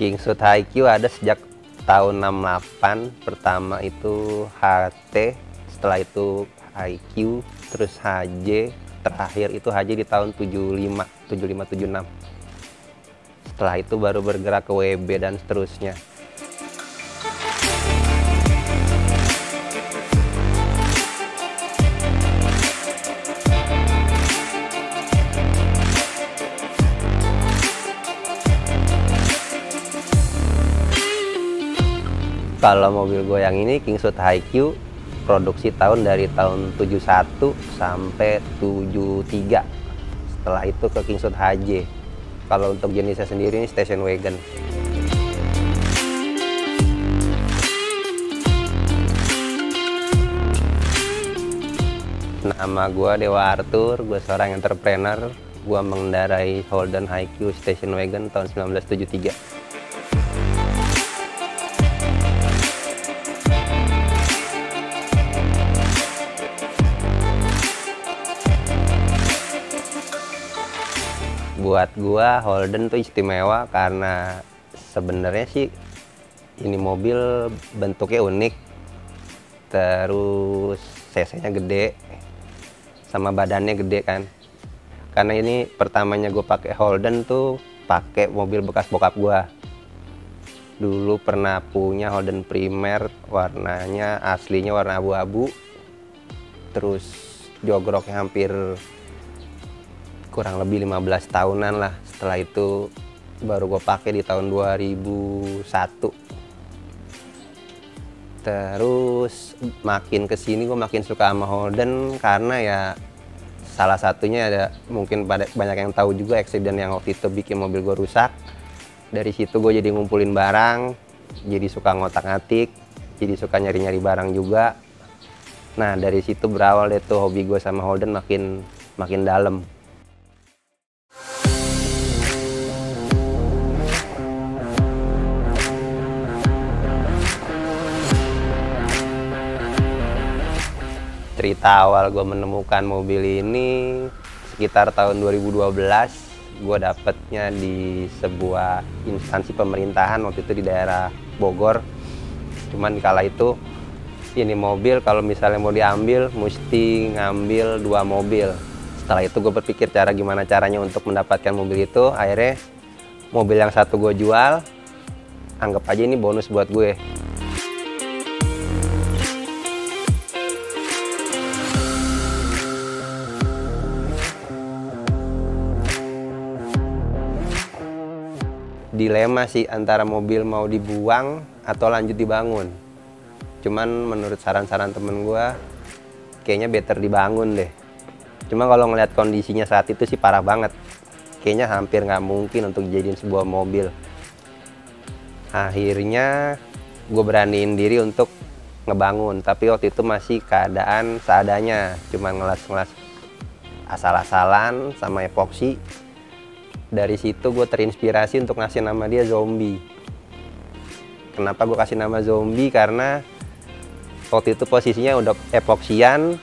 Kingsut HiQ ada sejak tahun 68. Pertama itu HT, setelah itu HiQ, terus HJ, terakhir itu HJ di tahun 75, 76. Setelah itu baru bergerak ke WB dan seterusnya. Kalau mobil gue yang ini Kingsut HiQ produksi dari tahun 71 sampai 73. Setelah itu ke Kingsut HJ. Kalau untuk jenisnya sendiri ini station wagon. Nama gue Dewa Arthur, gue seorang entrepreneur. Gue mengendarai Holden HiQ station wagon tahun 1973. Buat gua Holden tuh istimewa karena sebenarnya sih ini mobil bentuknya unik, terus cc-nya gede, sama badannya gede kan. Karena ini pertamanya gue pakai Holden tuh pakai mobil bekas bokap gua. Dulu pernah punya Holden Primer, warnanya aslinya warna abu-abu, terus jogroknya hampir kurang lebih 15 tahunan lah. Setelah itu baru gue pakai di tahun 2001. Terus makin kesini gue makin suka sama Holden karena ya salah satunya ada mungkin banyak yang tahu juga eksiden yang waktu itu bikin mobil gue rusak. Dari situ gue jadi ngumpulin barang, jadi suka ngotak-ngatik, jadi suka nyari-nyari barang juga. Nah dari situ berawal deh tuh hobi gue sama Holden makin dalam. Cerita awal gue menemukan mobil ini sekitar tahun 2012. Gue dapetnya di sebuah instansi pemerintahan waktu itu di daerah Bogor. Cuman kala itu ini mobil kalau misalnya mau diambil mesti ngambil 2 mobil. Setelah itu gue berpikir gimana caranya untuk mendapatkan mobil itu. Akhirnya mobil yang satu gue jual, anggap aja ini bonus buat gue. Dilema sih antara mobil mau dibuang atau lanjut dibangun. Cuman menurut saran-saran temen gue, kayaknya better dibangun deh. Cuma kalau ngeliat kondisinya saat itu sih parah banget. Kayaknya hampir nggak mungkin untuk dijadiin sebuah mobil. Akhirnya gue beraniin diri untuk ngebangun. Tapi waktu itu masih keadaan seadanya. Cuma ngelas-ngelas asal-asalan sama epoksi. Dari situ gue terinspirasi untuk ngasih nama dia Zombie. Kenapa gue kasih nama Zombie? Karena waktu itu posisinya udah epoksian,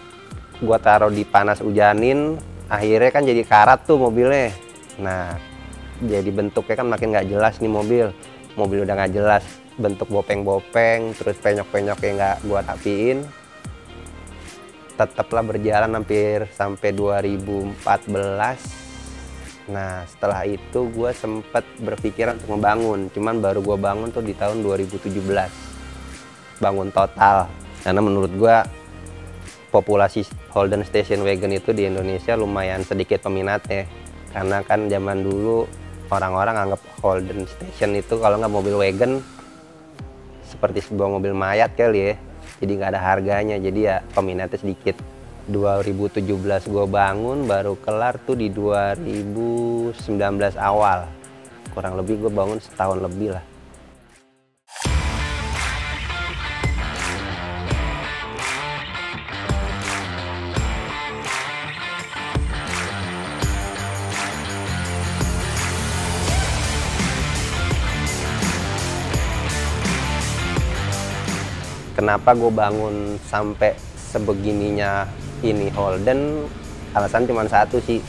gue taruh di panas hujanin, akhirnya kan jadi karat tuh mobilnya. Nah, jadi bentuknya kan makin nggak jelas nih mobil. Mobil udah nggak jelas, bentuk bopeng-bopeng, terus penyok-penyoknya nggak gue rapiin. Tetaplah berjalan hampir sampai 2014. Nah setelah itu gue sempet berpikiran untuk membangun, cuman baru gue bangun tuh di tahun 2017, bangun total. Karena menurut gue populasi Holden station wagon itu di Indonesia lumayan sedikit peminatnya. Karena kan zaman dulu orang-orang anggap Holden station itu kalau nggak mobil wagon seperti sebuah mobil mayat kali ya, jadi nggak ada harganya, jadi ya peminatnya sedikit. 2017 gue bangun, baru kelar tuh di 2019 awal. Kurang lebih gue bangun setahun lebih lah. Kenapa gue bangun sampai sebegininya ini Holden? Alasan cuma satu sih,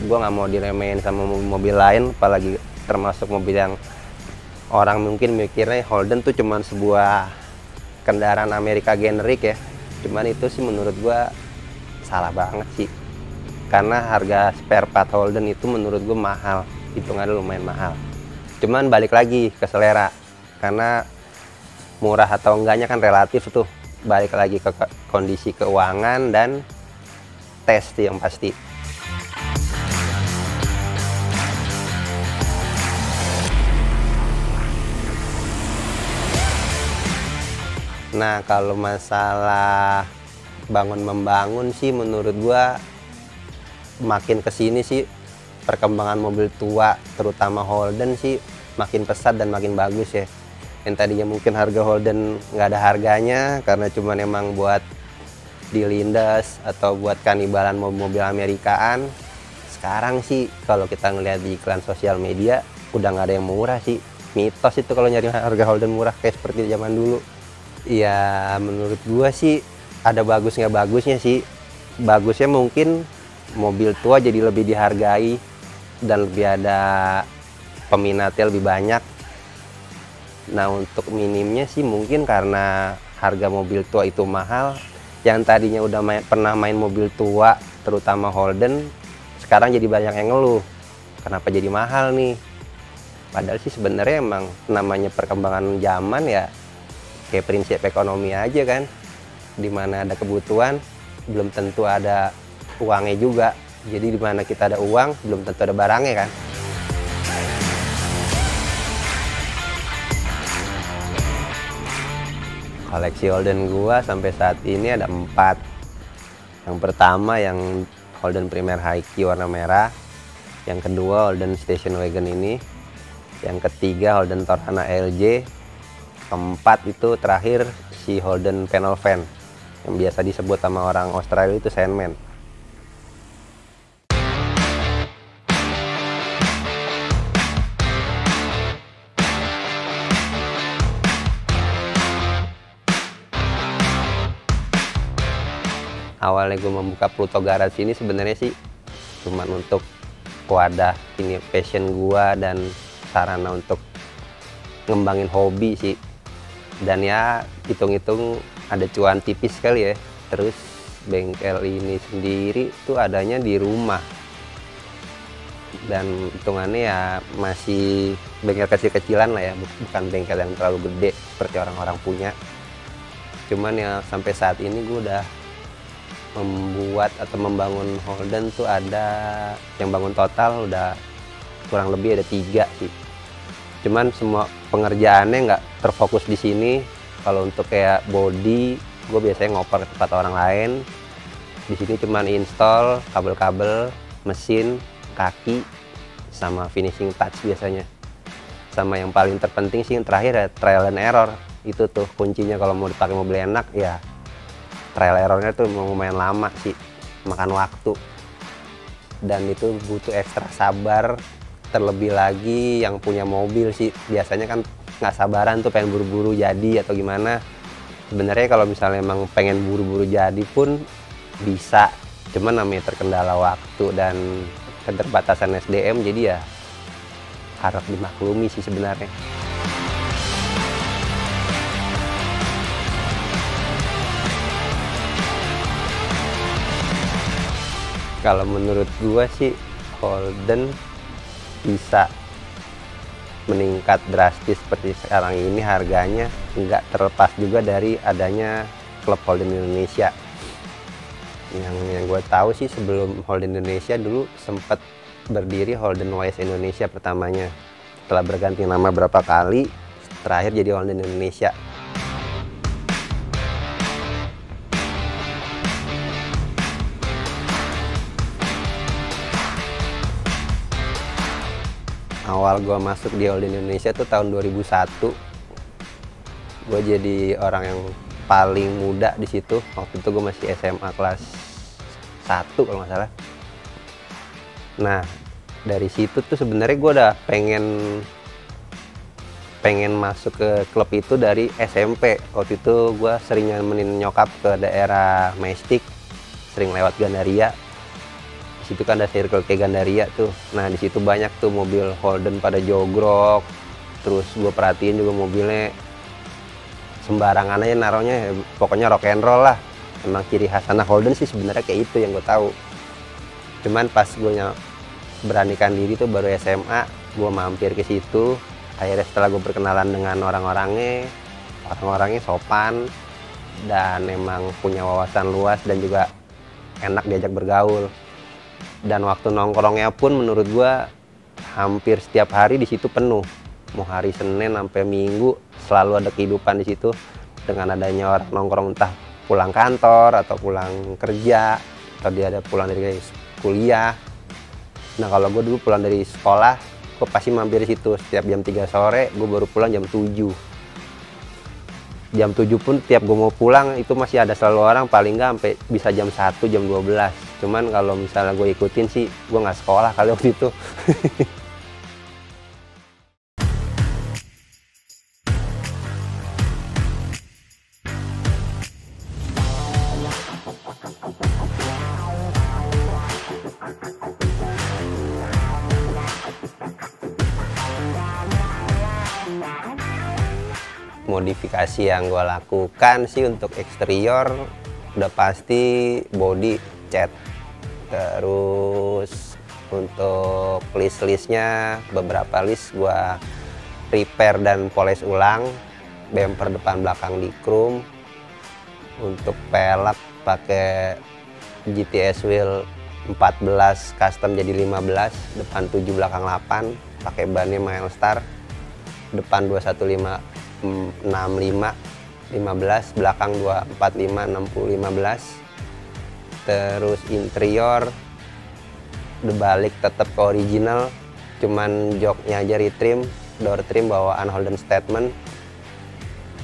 gue nggak mau diremehin sama mobil lain, apalagi termasuk mobil yang Orang mungkin mikirnya Holden tuh cuman sebuah kendaraan Amerika generik ya. Cuman itu sih menurut gua salah banget sih. Karena harga spare part Holden itu menurut gua mahal, hitungannya lumayan mahal. Cuman balik lagi ke selera, karena murah atau enggaknya kan relatif tuh. Balik lagi ke kondisi keuangan dan tes yang pasti. Nah, kalau masalah bangun-membangun sih menurut gua makin kesini sih perkembangan mobil tua, terutama Holden sih makin pesat dan makin bagus ya. Yang tadinya mungkin harga Holden nggak ada harganya karena cuman emang buat dilindas atau buat kanibalan mobil-mobil Amerikaan. Sekarang sih kalau kita ngelihat di iklan sosial media udah nggak ada yang murah sih. Mitos itu kalau nyari harga Holden murah kayak seperti zaman dulu. Ya menurut gua sih ada bagus nggak bagusnya sih. Bagusnya mungkin mobil tua jadi lebih dihargai dan lebih ada peminatnya lebih banyak. Nah untuk minimnya sih mungkin karena harga mobil tua itu mahal. Yang tadinya udah pernah main mobil tua terutama Holden, sekarang jadi banyak yang ngeluh kenapa jadi mahal nih. Padahal sih sebenarnya emang namanya perkembangan zaman ya kayak prinsip ekonomi aja kan, dimana ada kebutuhan belum tentu ada uangnya juga. Jadi dimana kita ada uang belum tentu ada barangnya kan. Koleksi Holden gua sampai saat ini ada 4. Yang pertama yang Holden Premier High-Key warna merah, yang kedua Holden Station Wagon ini, yang ketiga Holden Torana LJ, keempat itu terakhir si Holden Panel Van yang biasa disebut sama orang Australia itu Sandman. Awalnya gue membuka Pluto Garage ini sebenarnya sih cuman untuk wadah ini passion gua dan sarana untuk ngembangin hobi sih. Dan ya hitung-hitung ada cuan tipis kali ya. Terus bengkel ini sendiri tuh adanya di rumah dan hitungannya ya masih bengkel kecil-kecilan lah ya, bukan bengkel yang terlalu gede seperti orang-orang punya. Cuman ya sampai saat ini gue udah membuat atau membangun Holden tuh ada yang bangun total udah kurang lebih ada 3 sih. Cuman semua pengerjaannya nggak terfokus di sini. Kalau untuk kayak body, gue biasanya ngoper ke tempat orang lain. Di sini cuman install kabel-kabel, mesin, kaki, sama finishing touch biasanya. Sama yang paling terpenting sih yang terakhir ya trial and error. Itu tuh kuncinya kalau mau dipakai mobil enak ya. Trial errornya tuh lumayan lama sih, makan waktu. Dan itu butuh ekstra sabar. Terlebih lagi yang punya mobil sih biasanya kan nggak sabaran tuh pengen buru-buru jadi atau gimana. Sebenarnya kalau misalnya emang pengen buru-buru jadi pun bisa, cuman namanya terkendala waktu dan keterbatasan SDM, jadi ya harap dimaklumi sih sebenarnya. Kalau menurut gua sih Holden bisa meningkat drastis seperti sekarang ini harganya, nggak terlepas juga dari adanya klub Holden Indonesia. Yang gue tahu sih sebelum Holden Indonesia dulu sempat berdiri Holden Wise Indonesia pertamanya. Setelah berganti nama berapa kali, terakhir jadi Holden Indonesia. Awal gue masuk di Holden Indonesia tuh tahun 2001. Gue jadi orang yang paling muda di situ. Waktu itu gue masih SMA kelas 1 kalau nggak salah. Nah dari situ tuh sebenarnya gue udah pengen masuk ke klub itu dari SMP. Waktu itu gue sering nemenin nyokap ke daerah Majestic, sering lewat Gandaria. Situ kan ada circle kayak Gandaria tuh. Nah di situ banyak tuh mobil Holden pada jogrok, terus gue perhatiin juga mobilnya sembarangan aja naruhnya, pokoknya rock and roll lah. Emang ciri khas anak Holden sih sebenarnya kayak itu yang gue tahu. Cuman pas gue beranikan diri tuh baru SMA, gue mampir ke situ. Akhirnya setelah gue berkenalan dengan orang-orangnya sopan dan emang punya wawasan luas dan juga enak diajak bergaul. Dan waktu nongkrongnya pun menurut gue hampir setiap hari di situ penuh. Mau hari Senin sampai Minggu selalu ada kehidupan di situ dengan adanya orang nongkrong, entah pulang kantor atau pulang kerja atau dia ada pulang dari kuliah. Nah kalau gue dulu pulang dari sekolah, gue pasti mampir di situ. Setiap jam 3 sore, gue baru pulang jam 7. Jam 7 pun tiap gue mau pulang itu masih ada selalu orang, paling nggak sampai bisa jam 1, jam 12. Cuman kalau misalnya gue ikutin sih, gue nggak sekolah kali waktu itu. Modifikasi yang gue lakukan sih untuk eksterior udah pasti body cat, terus untuk list-listnya beberapa list gue repair dan poles ulang. Bumper depan belakang di chrome, untuk pelek pakai GTS wheel 14 custom jadi 15, depan 7 belakang 8, pakai bannya Milestar, depan 215 65 15, belakang 245 60 15. Terus interior dibalik tetap ke original, cuman joknya aja retrim, door trim bawaan Holden Statement,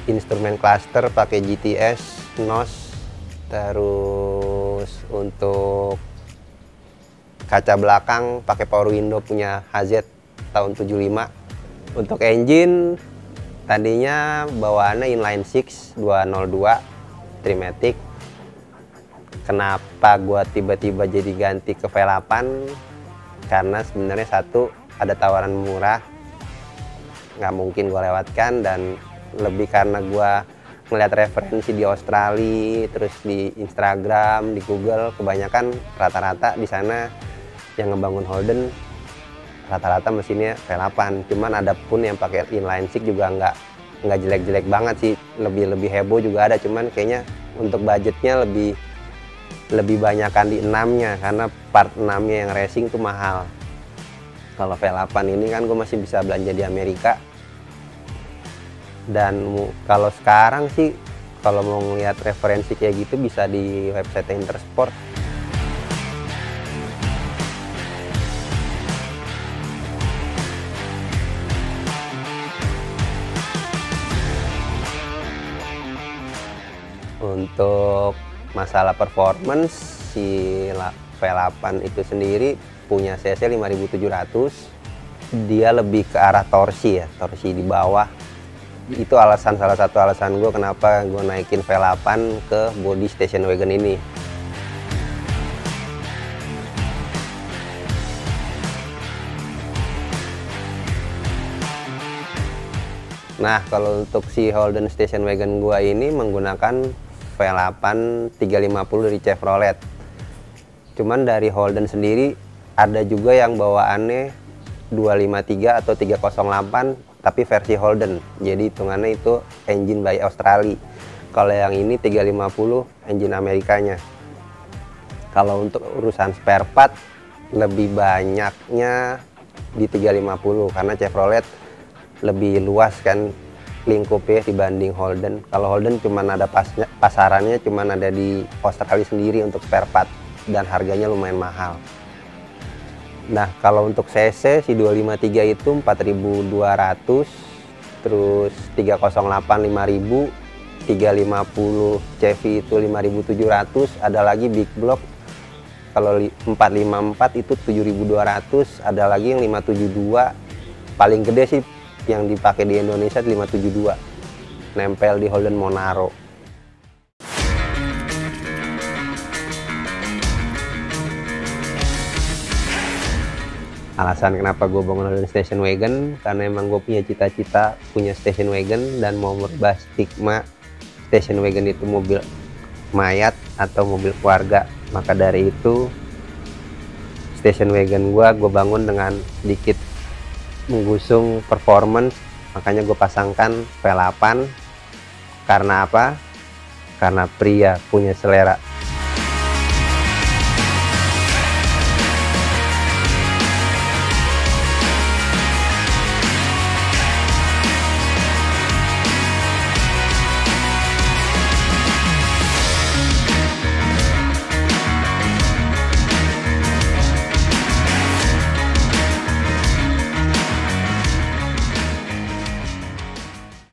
instrumen cluster pakai GTS NOS. Terus untuk kaca belakang pakai power window punya HZ tahun 75. Untuk engine tadinya bawaannya inline 6 202 Trimatic. Kenapa gua tiba-tiba jadi ganti ke V8? Karena sebenarnya satu, ada tawaran murah, nggak mungkin gua lewatkan, dan lebih karena gua ngeliat referensi di Australia, terus di Instagram, di Google, kebanyakan rata-rata di sana yang ngebangun Holden rata-rata mesinnya V8. Cuman ada pun yang pakai inline 6 juga nggak jelek-jelek banget sih, lebih heboh juga ada. Cuman kayaknya untuk budgetnya lebih banyakan di 6-nya, karena part 6-nya yang racing tuh mahal. Kalau V8 ini kan gue masih bisa belanja di Amerika. Dan kalau sekarang sih kalau mau ngeliat referensi kayak gitu bisa di website Intersport. Untuk masalah performance, si V8 itu sendiri punya cc 5700. Dia lebih ke arah torsi ya, torsi di bawah. Itu salah satu alasan gue kenapa gue naikin V8 ke body station wagon ini. Nah, kalau untuk si Holden station wagon gua ini menggunakan V8 350 dari Chevrolet. Cuman dari Holden sendiri ada juga yang bawaannya 253 atau 308 tapi versi Holden. Jadi hitungannya itu engine by Australia. Kalau yang ini 350 engine Amerikanya. Kalau untuk urusan spare part lebih banyaknya di 350 karena Chevrolet lebih luas kan lingkupnya dibanding Holden. Kalau Holden cuman ada pasarannya cuman ada di Australia sendiri untuk spare part dan harganya lumayan mahal. Nah, kalau untuk cc si 253 itu 4200, terus 308 5000, 350 Chevy itu 5700, ada lagi big block kalau 454 itu 7200, ada lagi yang 572. Paling gede sih yang dipakai di Indonesia 572, nempel di Holden Monaro. Alasan kenapa gue bangun station wagon karena emang gue punya cita-cita punya station wagon dan mau merubah stigma station wagon itu mobil mayat atau mobil keluarga. Maka dari itu station wagon gue bangun dengan sedikit menggusung performance, makanya gue pasangkan V8. Karena apa? Karena pria punya selera.